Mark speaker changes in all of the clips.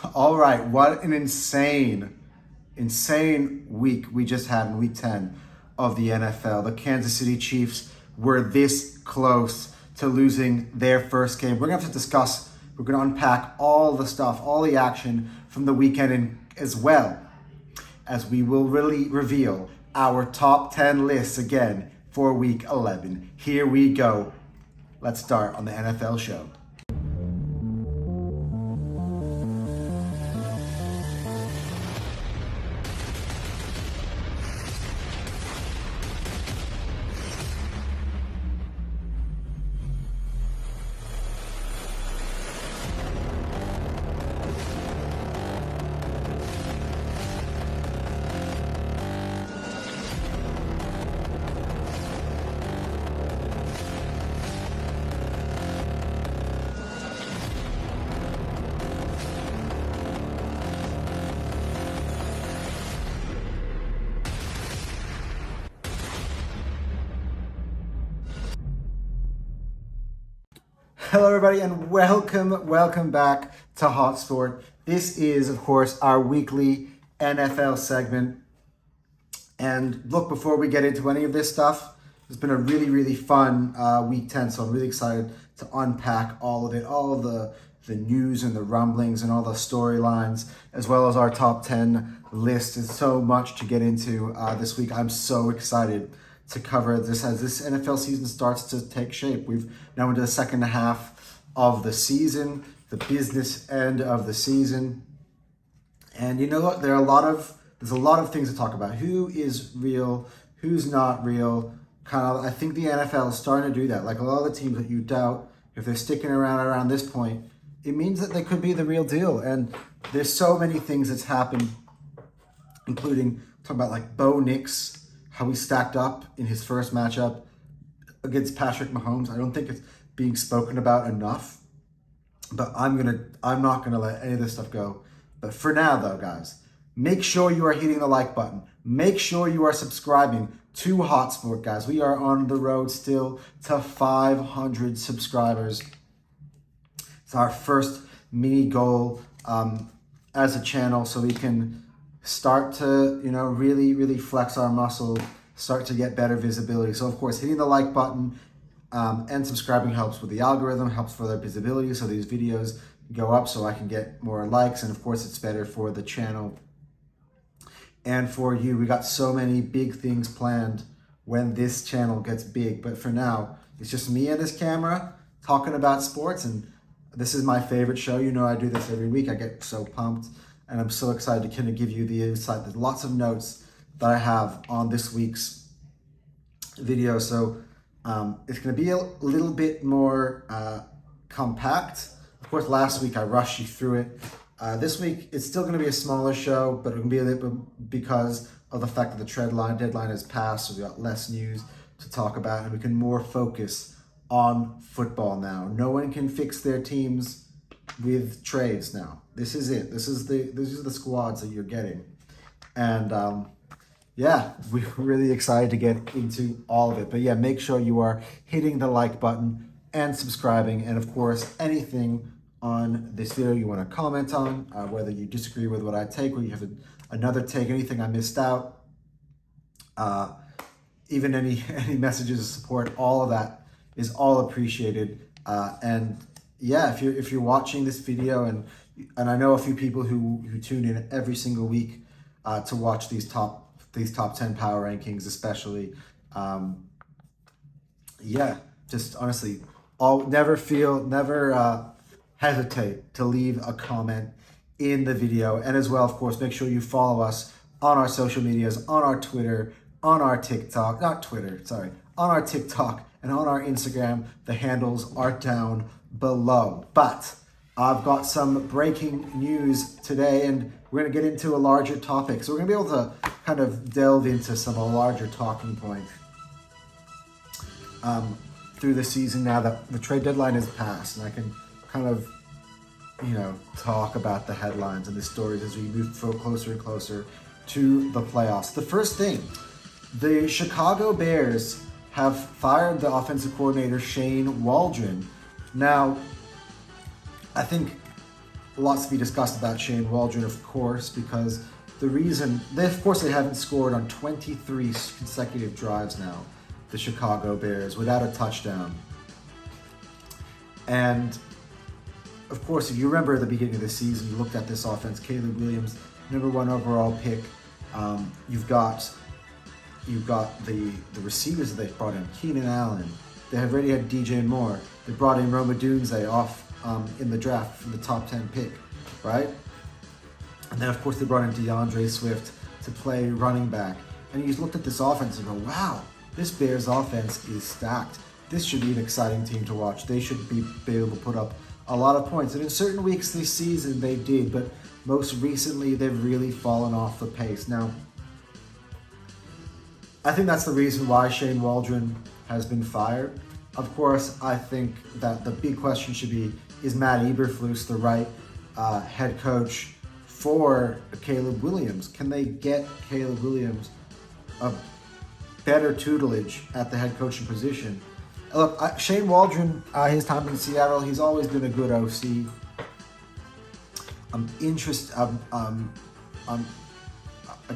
Speaker 1: All right, what an insane week we just had in week 10 of the NFL. The Kansas City Chiefs were this close to losing their first game. We're going to have to discuss, we're going to unpack all the stuff, all the action from the weekend as well as we will really reveal our top 10 lists again for week 11. Here we go. Let's start on the NFL show. Hello, everybody, and welcome back to Hot Sport. This is, of course, our weekly NFL segment. And look, before we get into any of this stuff, it's been a really fun week 10, so I'm really excited to unpack all of it, all of the news and the rumblings and all the storylines, as well as our top 10 list. There's so much to get into this week. I'm so excited to cover this as this NFL season starts to take shape. We've now into the second half of the season, the business end of the season. And you know what? There's a lot of things to talk about. Who is real? Who's not real? I think the NFL is starting to do that. Like a lot of the teams that you doubt, if they're sticking around this point, it means that they could be the real deal. And there's so many things that's happened, including talking about like Bo Nix, how he stacked up in his first matchup against Patrick Mahomes. I don't think it's being spoken about enough, but I'm not gonna let any of this stuff go. But for now though, guys, make sure you are hitting the like button. Make sure you are subscribing to Hotsport, guys. We are on the road still to 500 subscribers. It's our first mini goal as a channel, so we can start to, really flex our muscle, start to get better visibility. So of course, hitting the like button and subscribing helps with the algorithm, helps for their visibility, so these videos go up so I can get more likes, and of course it's better for the channel and for you. We got so many big things planned when this channel gets big, but for now, it's just me and this camera talking about sports, and this is my favorite show. I do this every week. I get so pumped. And I'm so excited to kind of give you the insight. There's lots of notes that I have on this week's video. So it's going to be a little bit more compact. Of course, last week I rushed you through it. This week, it's still going to be a smaller show, but it will be a little bit because of the fact that the deadline has passed. So we got less news to talk about, and we can more focus on football now. No one can fix their teams with trades now. This is it. These are the squads that you're getting. And we're really excited to get into all of it. But yeah, make sure you are hitting the like button and subscribing. And of course, anything on this video you want to comment on, whether you disagree with what I take or you have another take, anything I missed out, even any messages of support, all of that is all appreciated. If you're watching this video, and I know a few people who tune in every single week to watch these top 10 power rankings, especially. Just honestly, never hesitate to leave a comment in the video, and as well, of course, make sure you follow us on our social medias, on our Twitter, on our TikTok, on our TikTok and on our Instagram. The handles are down below. But I've got some breaking news today, and we're going to get into a larger topic. So we're going to be able to kind of delve into some larger talking points through the season now that the trade deadline is passed, and I can kind of, talk about the headlines and the stories as we move closer and closer to the playoffs. The first thing, the Chicago Bears have fired the offensive coordinator Shane Waldron. Now, I think lots to be discussed about Shane Waldron, of course, because the reason, they haven't scored on 23 consecutive drives now, the Chicago Bears, without a touchdown. And of course, if you remember at the beginning of the season, you looked at this offense, Caleb Williams, number 1 overall pick. You've got the receivers that they've brought in, Keenan Allen. They have already had DJ Moore. They brought in Roma Dunze off in the draft from the top 10 pick, right? And then, of course, they brought in DeAndre Swift to play running back. And you just looked at this offense and go, wow, this Bears offense is stacked. This should be an exciting team to watch. They should be able to put up a lot of points. And in certain weeks this season, they did, but most recently, they've really fallen off the pace. Now, I think that's the reason why Shane Waldron has been fired. Of course, I think that the big question should be, is Matt Eberflus the right head coach for Caleb Williams? Can they get Caleb Williams a better tutelage at the head coaching position? Look, Shane Waldron, his time in Seattle, he's always been a good OC. I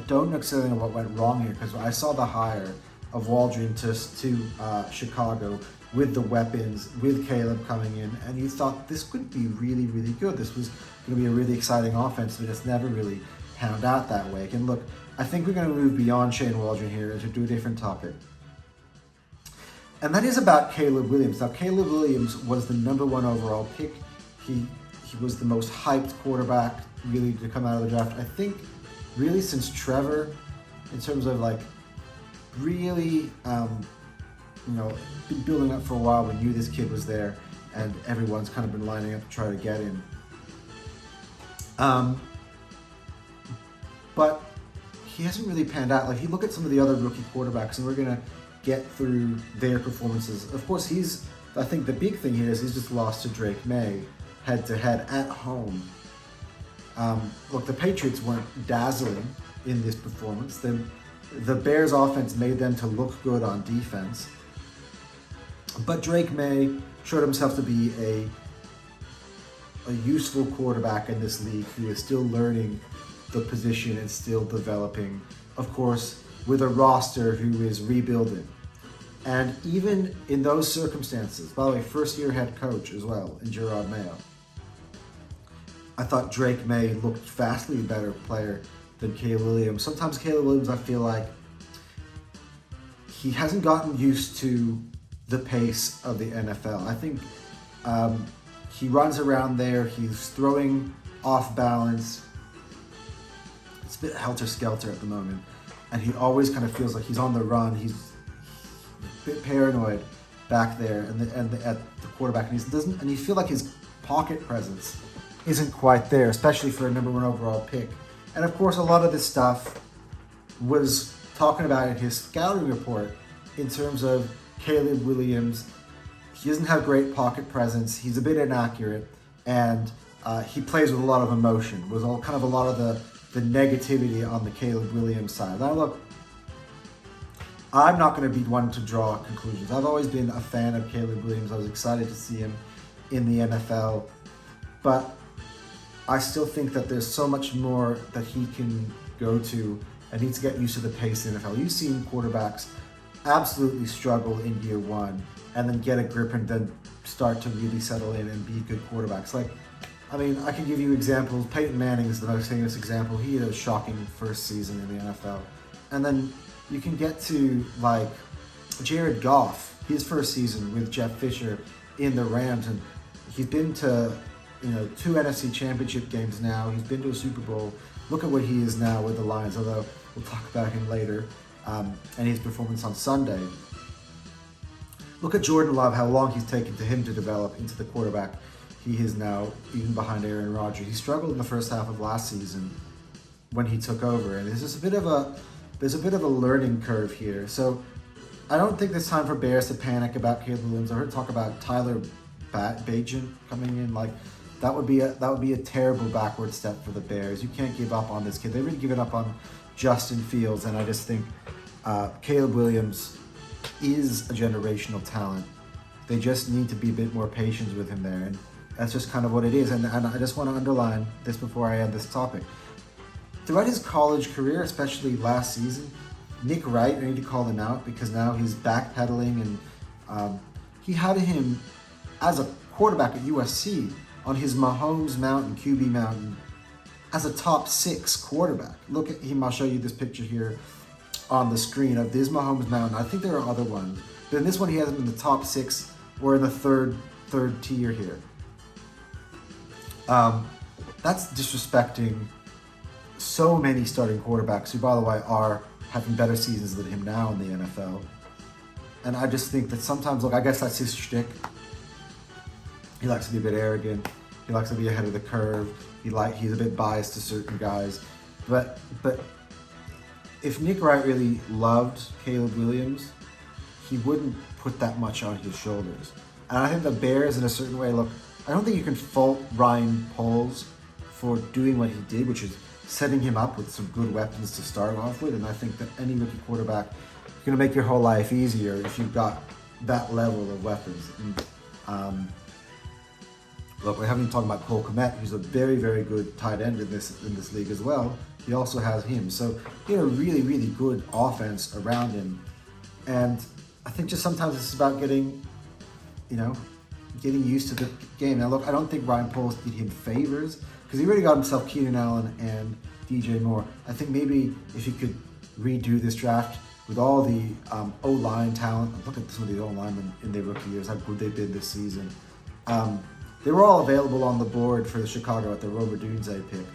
Speaker 1: don't necessarily know what went wrong here, because I saw the hire of Waldron to Chicago with the weapons, with Caleb coming in, and you thought this could be really, really good. This was going to be a really exciting offense, but it's never really panned out that way. And look, I think we're going to move beyond Shane Waldron here to do a different topic. And that is about Caleb Williams. Now, Caleb Williams was the number 1 overall pick. He was the most hyped quarterback really to come out of the draft, I think, really since Trevor, in terms of like really, been building up for a while. We knew this kid was there, and everyone's kind of been lining up to try to get him. But he hasn't really panned out. Like, you look at some of the other rookie quarterbacks, and we're gonna get through their performances. Of course, I think the big thing here is he's just lost to Drake May head-to-head at home. Look, the Patriots weren't dazzling in this performance. The Bears offense made them to look good on defense. But Drake May showed himself to be a useful quarterback in this league who is still learning the position and still developing, of course, with a roster who is rebuilding. And even in those circumstances, by the way, first-year head coach as well in Gerard Mayo, I thought Drake May looked vastly better player than Caleb Williams. Sometimes Caleb Williams, I feel like he hasn't gotten used to the pace of the NFL. I think he runs around there, he's throwing off balance. It's a bit helter-skelter at the moment. And he always kind of feels like he's on the run. He's a bit paranoid back there at the quarterback. And you feel like his pocket presence isn't quite there, especially for a number 1 overall pick. And of course, a lot of this stuff was talking about in his scouting report in terms of Caleb Williams. He doesn't have great pocket presence. He's a bit inaccurate, and he plays with a lot of emotion. Was a lot of the negativity on the Caleb Williams side. Now look, I'm not going to be one to draw conclusions. I've always been a fan of Caleb Williams. I was excited to see him in the NFL, but I still think that there's so much more that he can go to and needs to get used to the pace of the NFL. You've seen quarterbacks absolutely struggle in year 1 and then get a grip and then start to really settle in and be good quarterbacks. I can give you examples. Peyton Manning is the most famous example. He had a shocking first season in the NFL. And then you can get to Jared Goff, his first season with Jeff Fisher in the Rams, and he's been to 2 NFC championship games now. He's been to a Super Bowl. Look at what he is now with the Lions, although we'll talk about him later, and his performance on Sunday. Look at Jordan Love, how long he's taken to him to develop into the quarterback he is now, even behind Aaron Rodgers. He struggled in the first half of last season when he took over, and there's a bit of a learning curve here. So I don't think there's time for Bears to panic about Caleb Williams. I heard talk about Tyler Bagent coming in. That would be a terrible backward step for the Bears. You can't give up on this kid. They've really given up on Justin Fields, and I just think Caleb Williams is a generational talent. They just need to be a bit more patient with him there. That's just kind of what it is. And I just want to underline this before I end this topic. Throughout his college career, especially last season, Nick Wright, I need to call him out because now he's backpedaling, and he had him as a quarterback at USC on his Mahomes Mountain, QB Mountain, as a top 6 quarterback. Look at him. I'll show you this picture here on the screen of this Mahomes Mountain. I think there are other ones, but in this one he has him in the top 6 or in the third tier here. That's disrespecting so many starting quarterbacks who, by the way, are having better seasons than him now in the NFL. And I just think that sometimes, look, I guess that's his shtick. He likes to be a bit arrogant. He likes to be ahead of the curve. He's a bit biased to certain guys. But if Nick Wright really loved Caleb Williams, he wouldn't put that much on his shoulders. And I think the Bears, in a certain way, look, I don't think you can fault Ryan Poles for doing what he did, which is setting him up with some good weapons to start off with. And I think that any rookie quarterback is going to make your whole life easier if you've got that level of weapons. And, look, we haven't even talked about Cole Kmet, who's a very, very good tight end in this league as well. He also has him. So he had a really, really good offense around him. And I think just sometimes it's about getting used to the game. Now, look, I don't think Ryan Poles did him favors because he already got himself Keenan Allen and DJ Moore. I think maybe if he could redo this draft with all the O-line talent, look at some of the O-linemen in their rookie years, how good they've been this season. They were all available on the board for the Chicago at the Rome Odunze pick.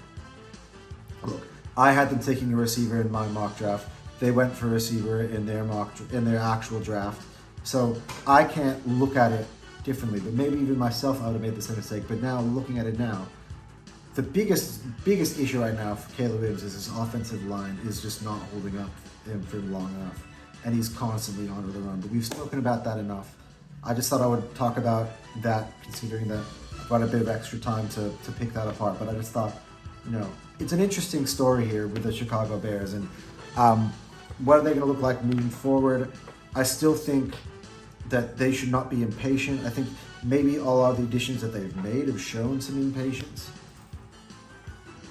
Speaker 1: Look, I had them taking a receiver in my mock draft. They went for a receiver in their actual draft. So I can't look at it differently. But maybe even myself, I would have made the same mistake. But now, looking at it now, the biggest issue right now for Caleb Williams is his offensive line is just not holding up him for long enough, and he's constantly on the run. But we've spoken about that enough. I just thought I would talk about that, considering that I've got a bit of extra time to pick that apart. But I just thought, it's an interesting story here with the Chicago Bears, and what are they going to look like moving forward? I still think that they should not be impatient. I think maybe all of the additions that they've made have shown some impatience.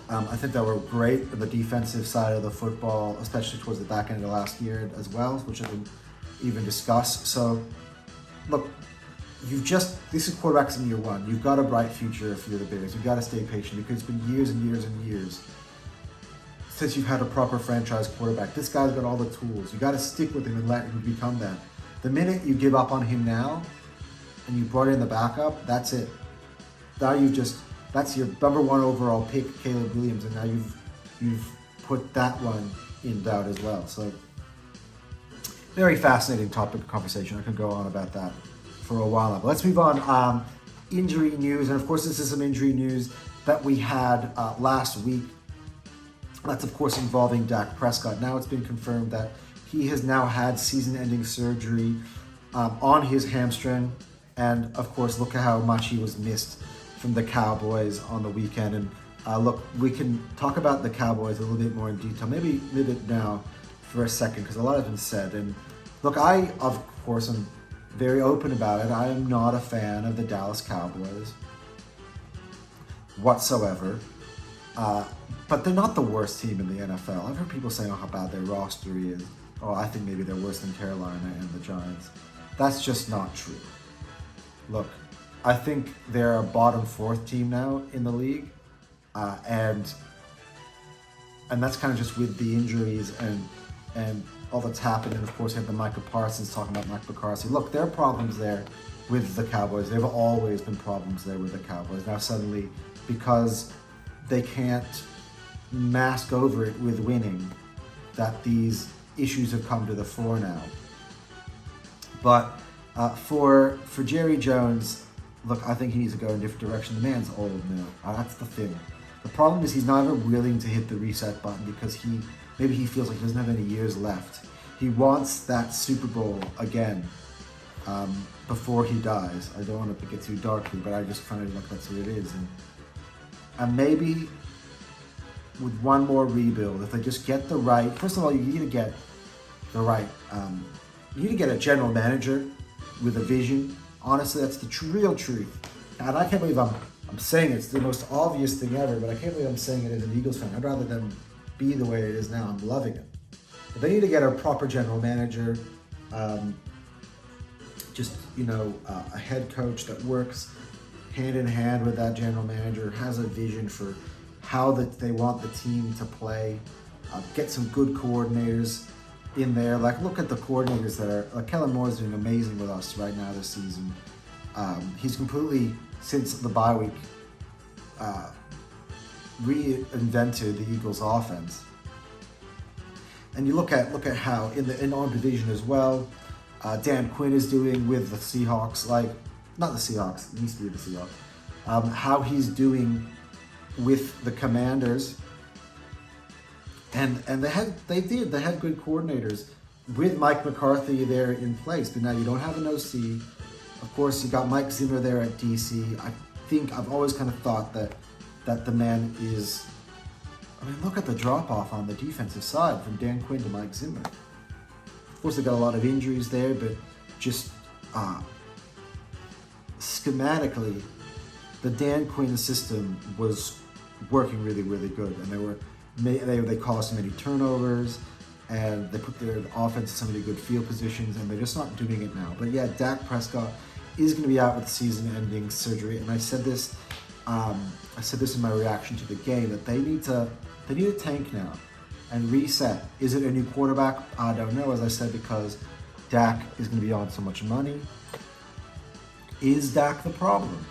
Speaker 1: I think that were great on the defensive side of the football, especially towards the back end of last year as well, which I didn't even discuss. So, look, this is quarterbacks in year one. You've got a bright future if you're the Bears. You've got to stay patient because it's been years and years and years since you've had a proper franchise quarterback. This guy's got all the tools. You got to stick with him and let him become that. The minute you give up on him now and you brought in the backup, that's it. Now that's your number 1 overall pick, Caleb Williams, and now you've put that one in doubt as well. So very fascinating topic of conversation. I could go on about that for a while now. But let's move on. Injury news, and of course this is some injury news that we had last week. That's of course involving Dak Prescott. Now it's been confirmed that he has now had season-ending surgery on his hamstring, and of course look at how much he was missed from the Cowboys on the weekend. And look, we can talk about the Cowboys a little bit more in detail, maybe now for a second, because a lot has been said. And look, I, of course, am very open about it. I am not a fan of the Dallas Cowboys whatsoever. But they're not the worst team in the NFL. I've heard people saying how bad their roster is. Oh, I think maybe they're worse than Carolina and the Giants. That's just not true. Look, I think they're a bottom 4th team now in the league, and that's kind of just with the injuries and all that's happened. And of course, you have the Micah Parsons talking about Mike McCarthy. Look, there are problems there with the Cowboys. There have always been problems there with the Cowboys. Now suddenly, because they can't mask over it with winning, that these issues have come to the fore now. But for Jerry Jones, look, I think he needs to go in a different direction. The man's old now. That's the thing. The problem is he's not even willing to hit the reset button because maybe he feels like he doesn't have any years left. He wants that Super Bowl again before he dies. I don't want to get too dark here, but I just find it like that's what it is. And maybe with one more rebuild, if they just get the right, first of all, you need to get the right, you need to get a general manager with a vision. Honestly, that's the real truth. and I can't believe I'm saying it's the most obvious thing ever, but I can't believe I'm saying it as an Eagles fan. I'd rather them be the way it is now. I'm loving it. But they need to get a proper general manager, a head coach that works hand in hand with that general manager, has a vision for how they want the team to play. Get some good coordinators in there. Like, look at the coordinators that are, like Kellen Moore is doing amazing with us right now this season. He's completely, since the bye week, reinvented the Eagles offense. And you look at how in our division as well, Dan Quinn is doing with the Seahawks, not the Seahawks, it used to be the Seahawks, how he's doing with the Commanders. And they had good coordinators with Mike McCarthy there in place. But now you don't have an OC. Of course, you got Mike Zimmer there at DC. I've always kind of thought that the man is. I mean, look at the drop off on the defensive side from Dan Quinn to Mike Zimmer. Of course, they got a lot of injuries there, but just schematically, the Dan Quinn system was working really, really good, and they caused so many turnovers, and they put their offense in so many good field positions, and they're just not doing it now. But yeah, Dak Prescott is going to be out with season-ending surgery, and I said this in my reaction to the game, that they need a tank now and reset. Is it a new quarterback? I don't know, as I said, because Dak is going to be on so much money. Is Dak the problem?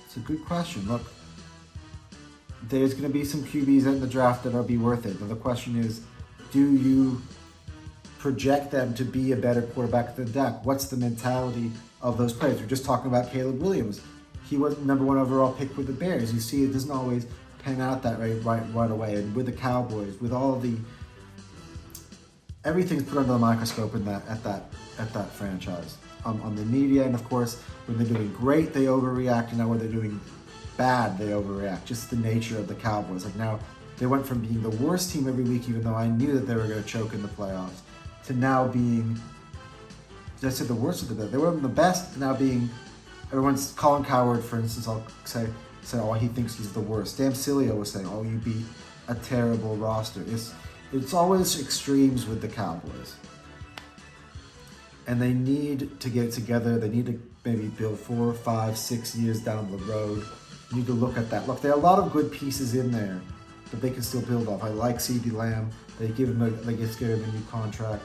Speaker 1: It's a good question. Look, there's going to be some QBs in the draft that'll be worth it. Now the question is, do you project them to be a better quarterback than Dak? What's the mentality of those players? We're just talking about Caleb Williams. He was number 1 overall pick with the Bears. You see, it doesn't always pan out that right away. And with the Cowboys, with all of everything's put under the microscope at that franchise. On the media, and of course, when they're doing great, they overreact, and now when they're doing bad, they overreact. Just the nature of the Cowboys. Like, now they went from being the worst team every week, even though I knew that they were going to choke in the playoffs, to now being, did I say the worst of the best? They were the best, now being, everyone's, Colin Cowherd, for instance, I'll say, oh, he thinks he's the worst. Dan Sileo was saying, oh, you beat a terrible roster. It's always extremes with the Cowboys. And they need to get together. They need to maybe build 4, 5, 6 years down the road. You need to look at that. Look, there are a lot of good pieces in there that they can still build off. I like CeeDee Lamb. They give him a new contract.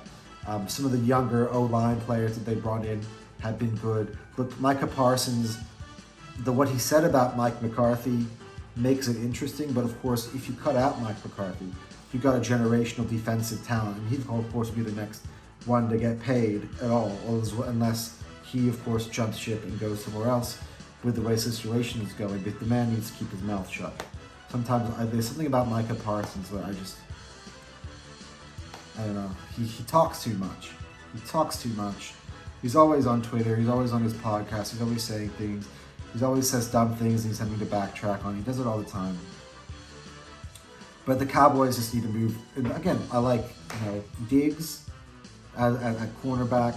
Speaker 1: Some of the younger O-line players that they brought in have been good. Look, Micah Parsons, what he said about Mike McCarthy makes it interesting. But of course, if you cut out Mike McCarthy, you've got a generational defensive talent, and he, of course, will be the next one to get paid at all, unless he, of course, jumps ship and goes somewhere else with the way the situation is going. But the man needs to keep his mouth shut. Sometimes there's something about Micah Parsons where I don't know. He talks too much. He's always on Twitter. He's always on his podcast. He's always saying things. He always says dumb things and he's having to backtrack on. He does it all the time. But the Cowboys just need to move. And again, I like Diggs at cornerback,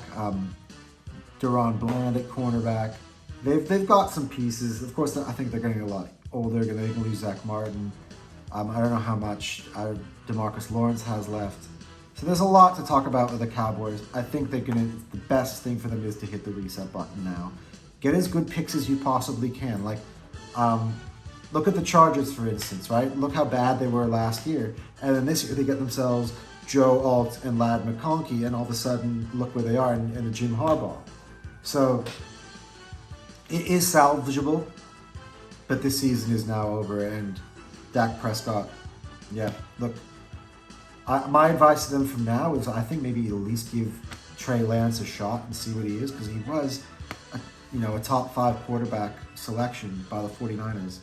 Speaker 1: Deron Bland at cornerback. They've got some pieces. Of course, I think they're getting a lot older. They're going to lose Zach Martin. I don't know how much DeMarcus Lawrence has left. So there's a lot to talk about with the Cowboys. I think the best thing for them is to hit the reset button now. Get as good picks as you possibly can. Like, look at the Chargers, for instance, right? Look how bad they were last year. And then this year they get themselves Joe Alt and Ladd McConkey, and all of a sudden, look where they are in a Jim Harbaugh. So it is salvageable, but this season is now over, and Dak Prescott, yeah, look, my advice to them from now is I think maybe at least give Trey Lance a shot and see what he is, because he was a top 5 quarterback selection by the 49ers.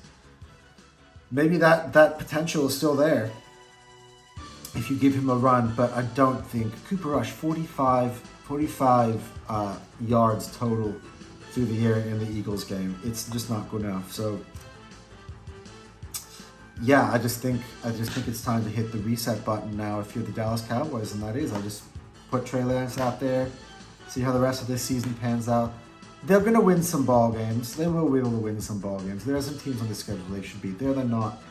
Speaker 1: Maybe that potential is still there if you give him a run, but I don't think. Cooper Rush, 45 yards total through the air in the Eagles game. It's just not good enough. So yeah, I just think it's time to hit the reset button now if you're the Dallas Cowboys, and that is, I just put Trey Lance out there, see how the rest of this season pans out. they're going to win some ball games. They will be able to win some ball games. There are some teams on the schedule they should beat. They're not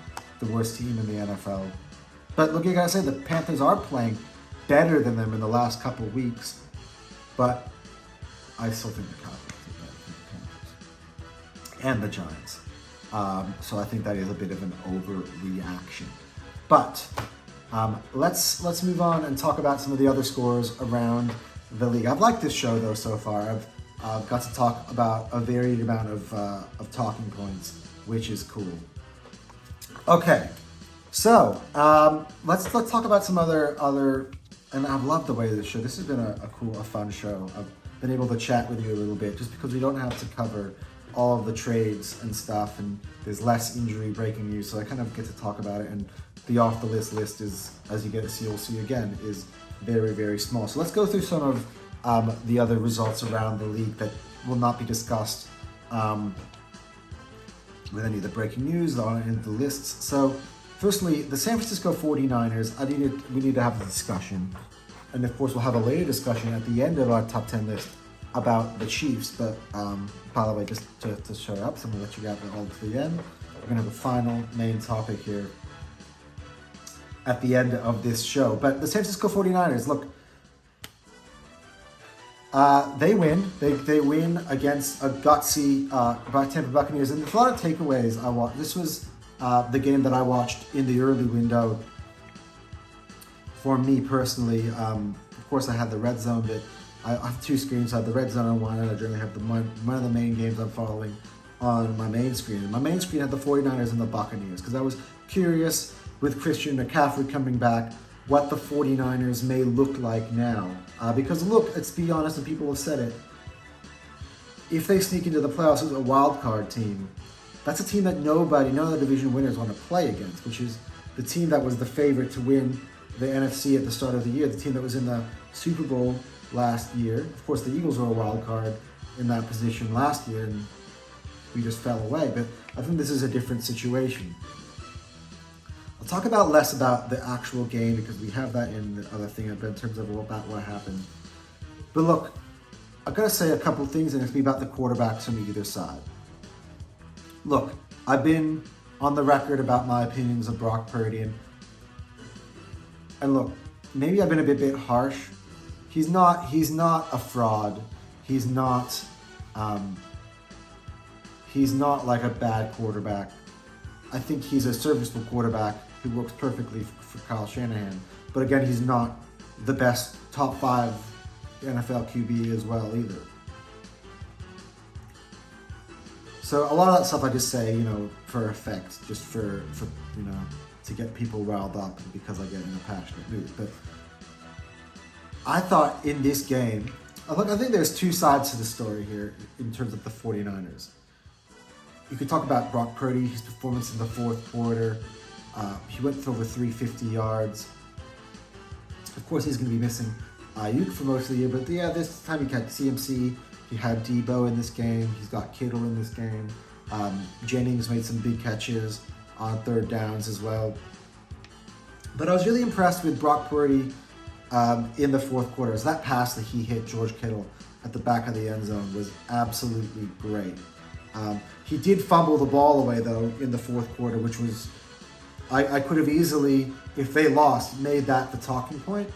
Speaker 1: the worst team in the NFL. But look, you gotta say the Panthers are playing better than them in the last couple of weeks. But I still think the Cowboys are better than the Panthers and the Giants. So I think that is a bit of an overreaction. But let's move on and talk about some of the other scores around the league. I've liked this show though so far. I've got to talk about a varied amount of talking points, which is cool. Okay, so let's talk about some other. And I've loved the way of this show. This has been a fun show. I've been able to chat with you a little bit just because we don't have to cover all of the trades and stuff, and there's less injury breaking news, so I kind of get to talk about it. And the off the list is, as you'll see again, is very, very small. So let's go through some of the other results around the league that will not be discussed with any of the breaking news on any of the lists. So firstly, the San Francisco 49ers, we need to have a discussion. And of course, we'll have a later discussion at the end of our top 10 list about the Chiefs. But by the way, just to shut up, so I'm gonna let you get all to the end. We're gonna have a final main topic here at the end of this show. But the San Francisco 49ers, look, they win. They win against a gutsy Tampa Buccaneers. And there's a lot of takeaways I watched. This was the game that I watched in the early window for me personally. Of course, I had the red zone, but I have two screens. I have the red zone on one, and I generally have one of the main games I'm following on my main screen. And my main screen had the 49ers and the Buccaneers because I was curious with Christian McCaffrey coming back what the 49ers may look like now. Because look, let's be honest, and people have said it, if they sneak into the playoffs as a wild card team, that's a team that none of the division winners want to play against, which is the team that was the favorite to win the NFC at the start of the year, the team that was in the Super Bowl last year. Of course, the Eagles were a wild card in that position last year, and we just fell away. But I think this is a different situation. I'll talk less about the actual game because we have that in the other thing in terms of about what happened. But look, I've got to say a couple things, and it's about the quarterbacks on either side. Look, I've been on the record about my opinions of Brock Purdy, and look, maybe I've been a bit harsh. He's not a fraud. He's not like a bad quarterback. I think he's a serviceable quarterback who works perfectly for Kyle Shanahan. But again, he's not the best top 5 NFL QB as well either. So a lot of that stuff I just say, for effect, just for to get people riled up because I get in a passionate mood. But I thought in this game, I think there's two sides to the story here in terms of the 49ers. You could talk about Brock Purdy, his performance in the fourth quarter. He went for over 350 yards. Of course, he's going to be missing Ayuk for most of the year, but this time he had CMC, he had Debo in this game, he's got Kittle in this game. Jennings made some big catches on third downs as well. But I was really impressed with Brock Purdy in the fourth quarter. So that pass that he hit George Kittle at the back of the end zone was absolutely great. He did fumble the ball away, though, in the fourth quarter, which was, I could have easily, if they lost, made that the talking point.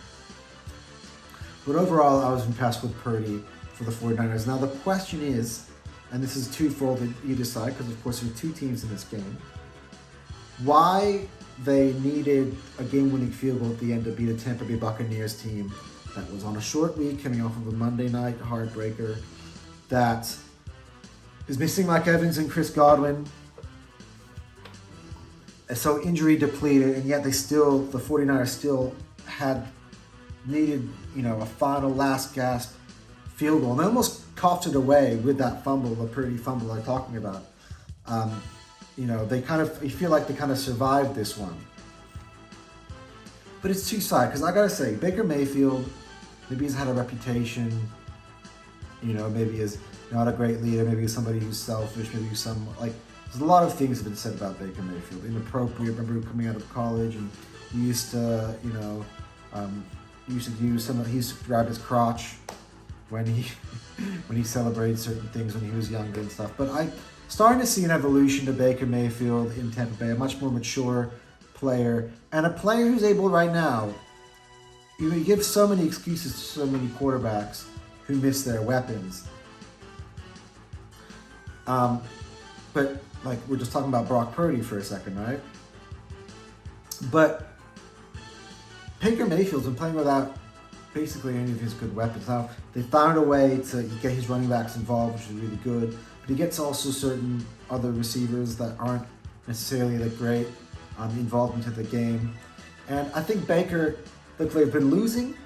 Speaker 1: But overall, I was impressed with Purdy for the 49ers. Now, the question is, and this is twofold on either side, because, of course, there are two teams in this game, why they needed a game-winning field goal at the end to beat a Tampa Bay Buccaneers team that was on a short week, coming off of a Monday night heartbreaker, that is missing Mike Evans and Chris Godwin, so injury depleted, and yet the 49ers still had needed, a final last gasp field goal. And they almost coughed it away with that fumble, the Purdy fumble I'm talking about. You feel like they kind of survived this one. But it's two-sided, because I gotta say, Baker Mayfield, maybe he's had a reputation, maybe is not a great leader, maybe he's somebody who's selfish, maybe he's there's a lot of things that have been said about Baker Mayfield. Inappropriate, remember coming out of college, and he used to, he used to grab his crotch when he when he celebrated certain things when he was younger and stuff. But I starting to see an evolution to Baker Mayfield in Tampa Bay, a much more mature player, and a player who's able right now. You give so many excuses to so many quarterbacks who miss their weapons. But like we're just talking about Brock Purdy for a second, right? But Baker Mayfield's been playing without basically any of his good weapons. Now, they found a way to get his running backs involved, which is really good. But he gets also certain other receivers that aren't necessarily that great involved into the game. And I think Baker, look, they've been losing,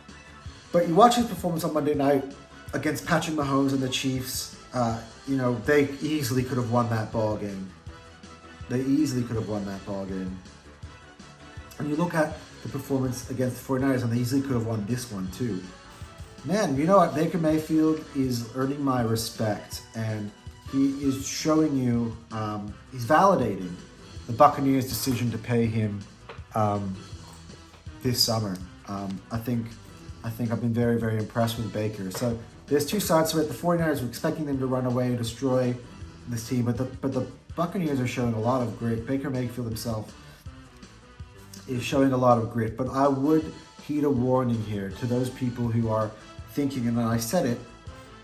Speaker 1: but you watch his performance on Monday night against Patrick Mahomes and the Chiefs, they easily could have won that ball game. They easily could have won that ball game. And you look at the performance against the 49ers, and they easily could have won this one too. Man, you know what? Baker Mayfield is earning my respect, and he is showing you, he's validating the Buccaneers' decision to pay him this summer. I think I've been very, very impressed with Baker. So there's two sides to it. The 49ers were expecting them to run away and destroy this team, but the Buccaneers are showing a lot of grit. Baker Mayfield himself is showing a lot of grit, but I would heed a warning here to those people who are thinking, and I said it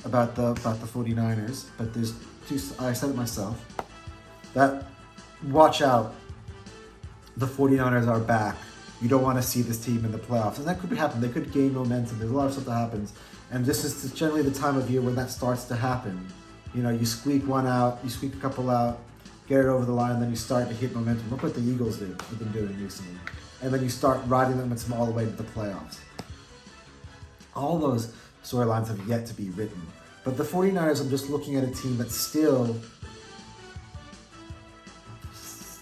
Speaker 1: about the 49ers, but I said it myself, that watch out, the 49ers are back. You don't want to see this team in the playoffs, and that could happen. They could gain momentum. There's a lot of stuff that happens, and this is generally the time of year when that starts to happen. You squeak one out, you squeak a couple out, get it over the line, and then you start to hit momentum. Look what the Eagles have been doing recently. And then you start riding them all the way to the playoffs. All those storylines have yet to be written. But the 49ers, I'm just looking at a team that's still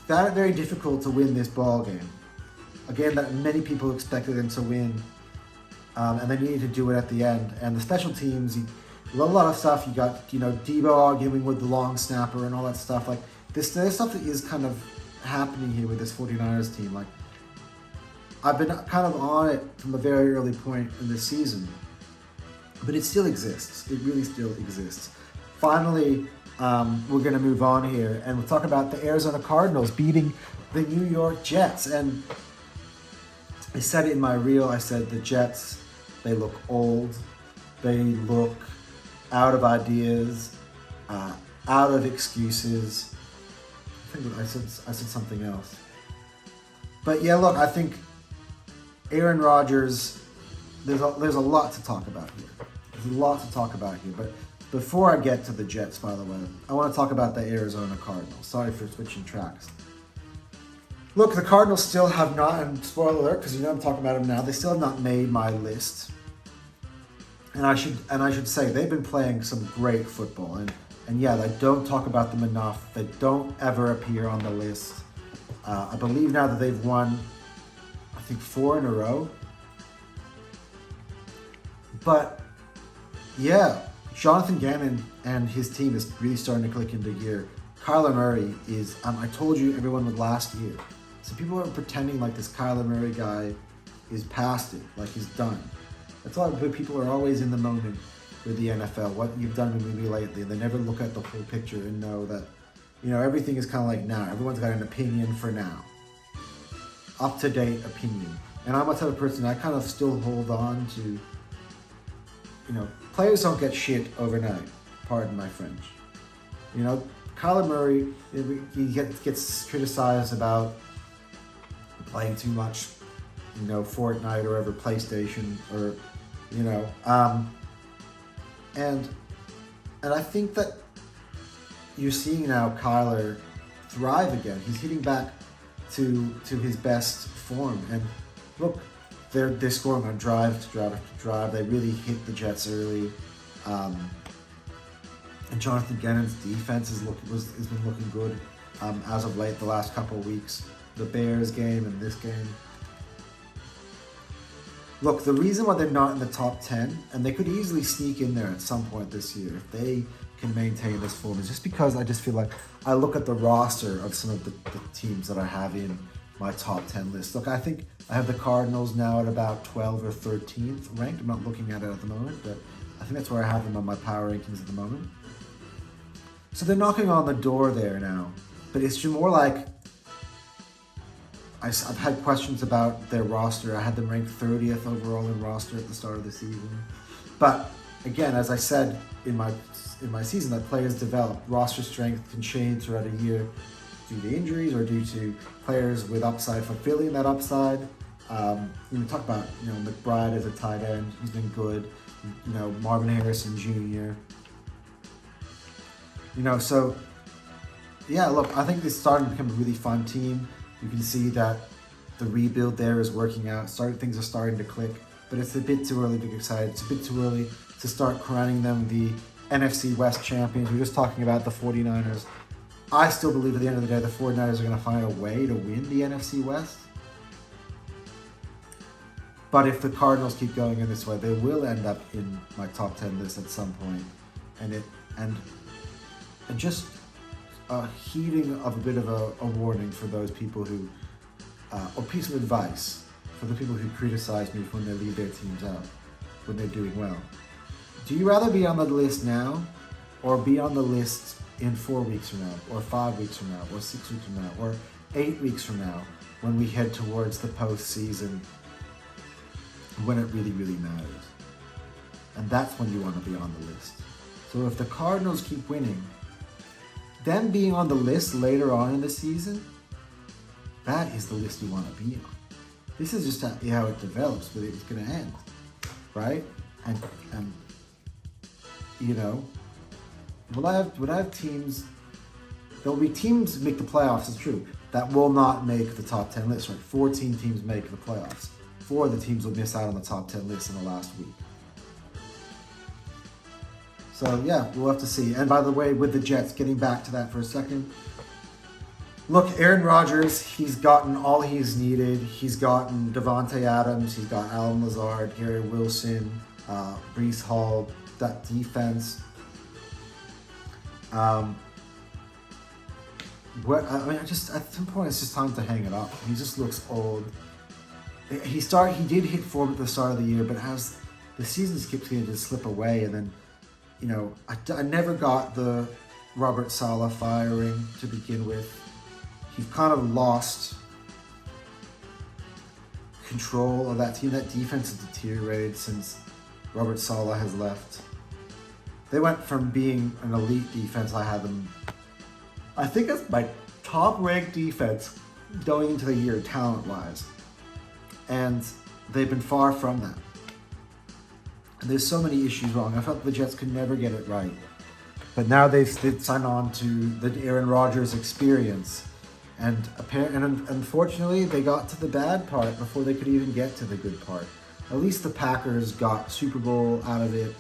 Speaker 1: very difficult to win this ball game. Again, that many people expected them to win. And then you need to do it at the end. And the special teams, a lot of stuff. You got, Debo arguing with the long snapper and all that stuff. Like, there's stuff that is kind of happening here with this 49ers team. Like, I've been kind of on it from a very early point in this season, but it still exists. It really still exists. Finally, we're going to move on here, and we'll talk about the Arizona Cardinals beating the New York Jets. And I said it in my reel. I said the Jets, they look old. They look out of ideas, out of excuses. I think I said something else. But yeah, look, I think Aaron Rodgers, there's a lot to talk about here. There's a lot to talk about here. But before I get to the Jets, by the way, I want to talk about the Arizona Cardinals. Sorry for switching tracks. Look, the Cardinals still have not, and spoiler alert, because I'm talking about them now, they still have not made my list. And I should say, they've been playing some great football. And yeah, I don't talk about them enough. They don't ever appear on the list. I believe now that they've won, I think, 4 in a row. But yeah, Jonathan Gannon and his team is really starting to click into gear. Kyler Murray is, I told you everyone would last year. So people are pretending like this Kyler Murray guy is past it, like he's done. That's why people are always in the moment with the NFL, what you've done with me lately. They never look at the whole picture and know that, everything is kind of like now. Everyone's got an opinion for now. Up-to-date opinion. And I'm a type of person, I kind of still hold on to, players don't get shit overnight. Pardon my French. Kyler Murray, he gets criticized about playing too much, Fortnite or ever PlayStation or, and I think that you're seeing now Kyler thrive again. He's hitting back to his best form. And look, they're scoring on drive to drive to drive. They really hit the Jets early. And Jonathan Gannon's defense has been looking good as of late, the last couple of weeks. The Bears game and this game. Look, the reason why they're not in the top 10, and they could easily sneak in there at some point this year if they can maintain this form, is just because I just feel like I look at the roster of some of the teams that I have in my top 10 list. Look, I think I have the Cardinals now at about 12th or 13th ranked. I'm not looking at it at the moment, but I think that's where I have them on my power rankings at the moment. So they're knocking on the door there now. But it's just more like, I've had questions about their roster. I had them ranked 30th overall in roster at the start of the season. But again, as I said in my season, that players develop. Roster strength can change throughout a year due to injuries or due to players with upside fulfilling that upside. We talk about McBride as a tight end. He's been good. Marvin Harrison Jr. So yeah, look, I think this starting to become a really fun team. You can see that the rebuild there is working out. Things are starting to click, but it's a bit too early to get excited. It's a bit too early to start crowning them the NFC West champions. We're just talking about the 49ers. I still believe at the end of the day, the 49ers are going to find a way to win the NFC West. But if the Cardinals keep going in this way, they will end up in my top 10 list at some point. And just a heeding of a bit of a warning for those people who, or piece of advice for the people who criticize me when they leave their teams out, when they're doing well. Do you rather be on the list now, or be on the list in 4 weeks from now, or 5 weeks from now, or 6 weeks from now, or 8 weeks from now, when we head towards the postseason, when it really, really matters? And that's when you want to be on the list. So if the Cardinals keep winning, them being on the list later on in the season, that is the list you want to be on. This is just how it develops, but it's going to end, right? And will I have teams? There'll be teams make the playoffs. It's true that will not make the top 10 list. Right, 14 teams make the playoffs. 4 of the teams will miss out on the top 10 list in the last week. So yeah, we'll have to see. And by the way, with the Jets, getting back to that for a second. Look, Aaron Rodgers, he's gotten all he's needed. He's gotten Devontae Adams, he's got Alan Lazard, Gary Wilson, Breece Hall, that defense. At some point, it's just time to hang it up. He just looks old. He did hit form at the start of the year, but as the season keeps getting to slip away, and then, I never got the Robert Saleh firing to begin with. He kind of lost control of that team. That defense has deteriorated since Robert Saleh has left. They went from being an elite defense. I think it's my top-ranked defense going into the year, talent-wise. And they've been far from that. And there's so many issues wrong. I felt the Jets could never get it right. But now they've signed on to the Aaron Rodgers experience. And unfortunately, they got to the bad part before they could even get to the good part. At least the Packers got Super Bowl out of it.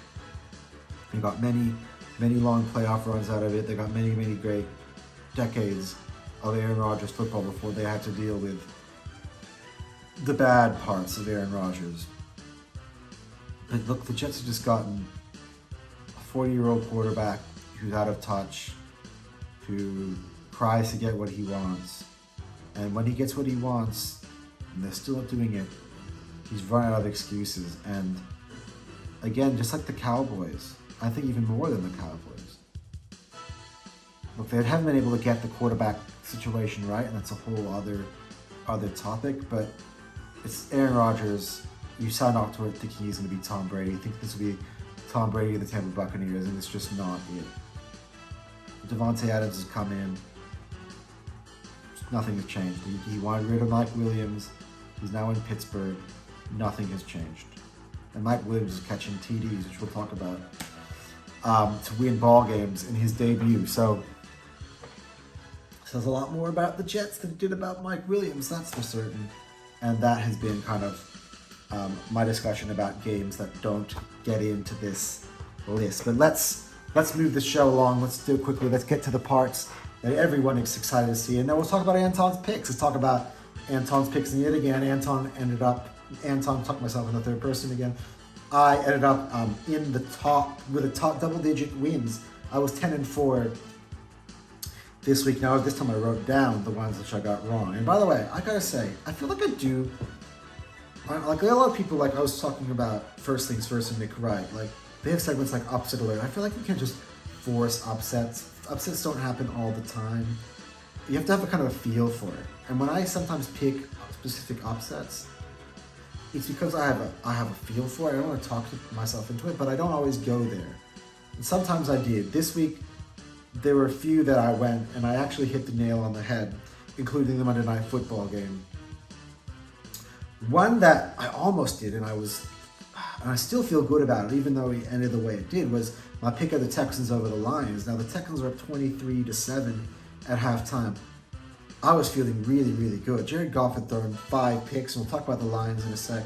Speaker 1: They got many, many long playoff runs out of it. They got many, many great decades of Aaron Rodgers football before they had to deal with the bad parts of Aaron Rodgers. But look, the Jets have just gotten a 40-year-old quarterback who's out of touch, who cries to get what he wants. And when he gets what he wants, and they're still not doing it, he's run out of excuses. And again, just like the Cowboys, I think even more than the Cowboys. Look, they haven't been able to get the quarterback situation right, and that's a whole other topic, but it's Aaron Rodgers. You sign off to it thinking he's going to be Tom Brady. You think this will be Tom Brady of the Tampa Buccaneers, and it's just not it. Devontae Adams has come in. Nothing has changed. He wanted rid of Mike Williams. He's now in Pittsburgh. Nothing has changed. And Mike Williams is catching TDs, which we'll talk about, to win ball games in his debut. So it says a lot more about the Jets than it did about Mike Williams, that's for certain. And that has been kind of my discussion about games that don't get into this list. But let's move the show along. Let's do it quickly. Let's get to the parts that everyone is excited to see. And then we'll talk about Anton's picks. Let's talk about Anton's picks. And yet again, Anton, talk myself in the third person again. I ended up in the top, with a top double-digit wins. I was 10-4 this week. Now, this time I wrote down the ones which I got wrong. And by the way, I gotta say, I feel like like a lot of people, like I was talking about First Things First and Nick Wright. Like, They have segments like Upset Alert. I feel like you can't just force upsets. Upsets don't happen all the time. You have to have a kind of a feel for it. And when I sometimes pick specific upsets, it's because I have a feel for it. I don't want to talk myself into it, but I don't always go there. And sometimes I did. This week, there were a few that I went, and I actually hit the nail on the head, including the Monday Night Football game. One that I almost did, and I still feel good about it, even though it ended the way it did, was my pick of the Texans over the Lions. Now, the Texans are up 23-7 at halftime. I was feeling really, really good. Jared Goff had thrown 5 picks, and we'll talk about the Lions in a sec.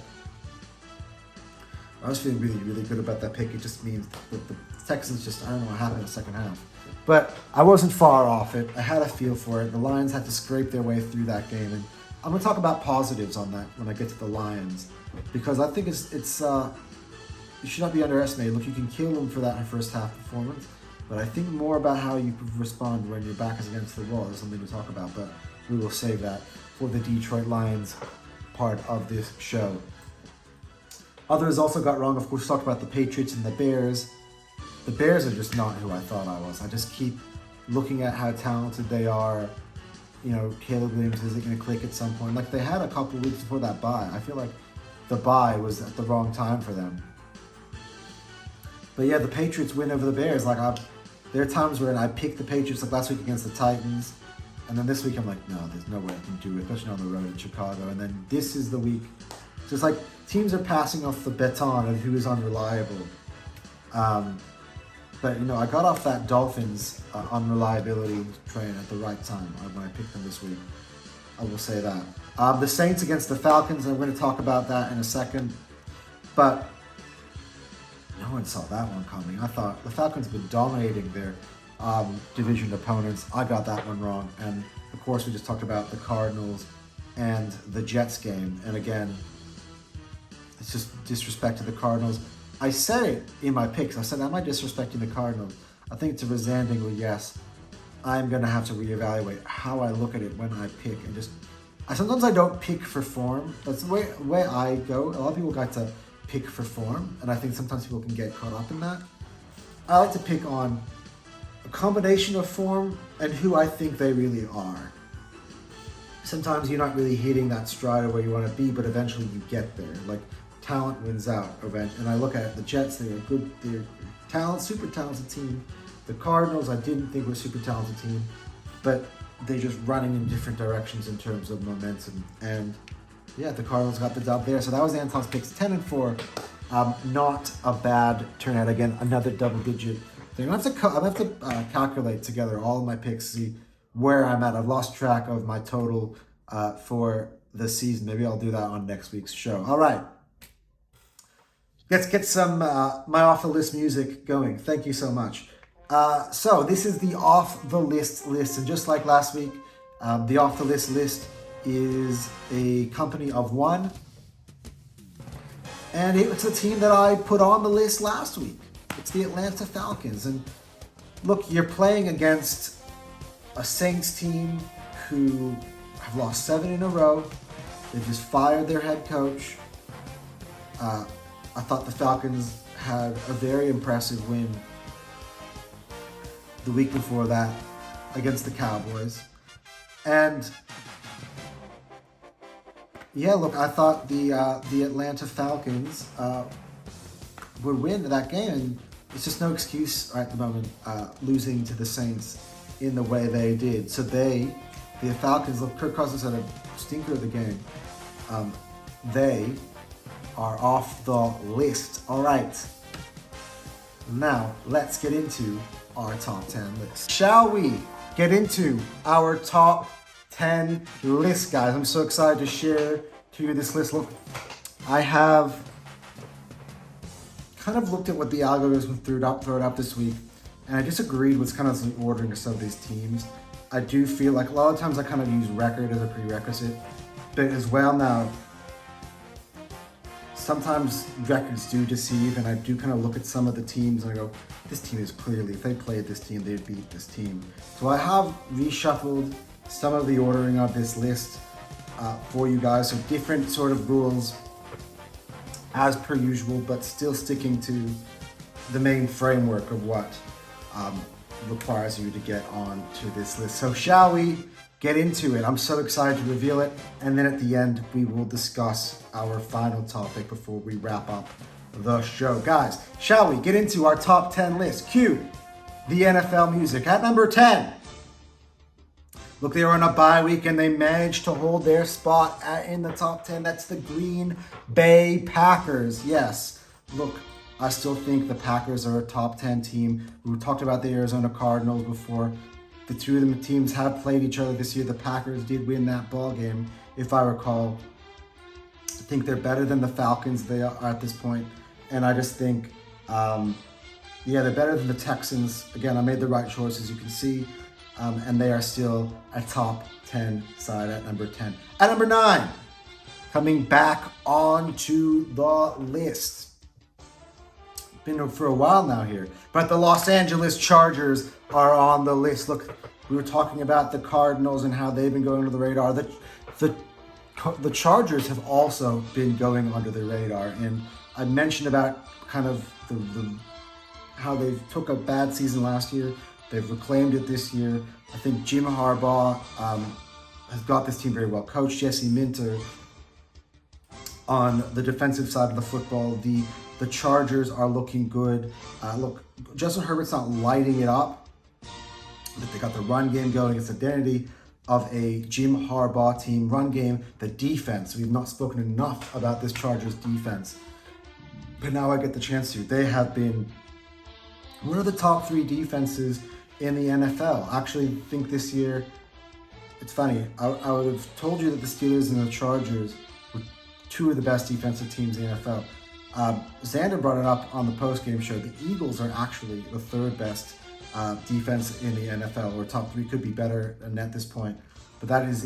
Speaker 1: I was feeling really, really good about that pick. It just means that the Texans I don't know what happened in the second half. But I wasn't far off it. I had a feel for it. The Lions had to scrape their way through that game. And I'm going to talk about positives on that when I get to the Lions. Because I think it's you should not be underestimated. Look, you can kill them for that first half performance. But I think more about how you respond when your back is against the wall is something to talk about. But we will save that for the Detroit Lions part of this show. Others also got wrong. Of course, talked about the Patriots and the Bears. The Bears are just not who I thought I was. I just keep looking at how talented they are. You know, Caleb Williams, is it going to click at some point? Like, they had a couple weeks before that bye. I feel like the bye was at the wrong time for them. But yeah, the Patriots win over the Bears. Like, there are times where I picked the Patriots, like last week against the Titans. And then this week I'm like, no, there's no way I can do it, especially on the road in Chicago. And then this is the week. Just like teams are passing off the baton of who is unreliable. But, you know, I got off that Dolphins unreliability train at the right time when I picked them this week. I will say that. The Saints against the Falcons, I'm going to talk about that in a second. But no one saw that one coming. I thought the Falcons have been dominating their division opponents. I got that one wrong. And, of course, we just talked about the Cardinals and the Jets game. And, again, it's just disrespect to the Cardinals. I said it in my picks. I said, am I disrespecting the Cardinals? I think to resoundingly yes. I'm going to have to reevaluate how I look at it when I pick. And sometimes I don't pick for form. That's the way I go. A lot of people got to pick for form, and I think sometimes people can get caught up in that. I like to pick on a combination of form and who I think they really are. Sometimes you're not really hitting that stride of where you want to be, but eventually you get there. Like, talent wins out eventually. And I look at it, the Jets, they're super talented team. The Cardinals, I didn't think were a super talented team, but they're just running in different directions in terms of momentum. And yeah, the Cardinals got the dub there. So that was Anton's picks, 10-4. Not a bad turnout. Again, another double-digit thing. I have to calculate together all of my picks, see where I'm at. I've lost track of my total for the season. Maybe I'll do that on next week's show. All right. Let's get some my off the list music going. Thank you so much. So this is the off the list, and just like last week, the off the list is a company of one, and it's a team that I put on the list last week. It's the Atlanta Falcons, and look, you're playing against a Saints team who have lost 7 in a row. They just fired their head coach. I thought the Falcons had a very impressive win the week before that against the Cowboys. And yeah, look, I thought the Atlanta Falcons would win that game, and it's just no excuse at the moment losing to the Saints in the way they did. So the Falcons, look, Kirk Cousins had a stinker of the game. They are off the list. All right. Now, let's get into our top 10 list. Shall we get into our top 10 list, guys? I'm so excited to share to you this list. Look, I have kind of looked at what the algorithm threw it up this week, and I disagreed with kind of the ordering of some of these teams. I do feel like a lot of times I kind of use record as a prerequisite, but as well now, sometimes records do deceive, and I do kind of look at some of the teams and I go, this team is clearly, if they played this team, they'd beat this team. So I have reshuffled some of the ordering of this list for you guys. So different sort of rules as per usual, but still sticking to the main framework of what requires you to get on to this list. So shall we get into it? I'm so excited to reveal it. And then at the end, we will discuss our final topic before we wrap up the show. Guys, shall we get into our top 10 list? Cue the NFL music. At number 10. Look, they were on a bye week and they managed to hold their spot in the top 10. That's the Green Bay Packers. Yes, look, I still think the Packers are a top 10 team. We talked about the Arizona Cardinals before. The two of them teams have played each other this year. The Packers did win that ball game, if I recall. I think they're better than the Falcons they are at this point. And I just think, they're better than the Texans. Again, I made the right choice, as you can see. And they are still a top 10 side at number 10. At number 9, coming back onto the list. Been for a while now here, but the Los Angeles Chargers are on the list. Look, we were talking about the Cardinals and how they've been going under the radar. The Chargers have also been going under the radar, and I mentioned about kind of how they took a bad season last year. They've reclaimed it this year. I think Jim Harbaugh has got this team very well coached. Jesse Minter on the defensive side of the football. The Chargers are looking good. Look, Justin Herbert's not lighting it up, but they got the run game going. It's identity of a Jim Harbaugh team. Run game, the defense. We've not spoken enough about this Chargers defense, but now I get the chance to. They have been one of the top 3 defenses in the NFL. I actually think this year, it's funny, I would have told you that the Steelers and the Chargers were 2 of the best defensive teams in the NFL. Xander brought it up on the post-game show. The Eagles are actually the 3rd best defense in the NFL, or top 3 could be better at this point. But that's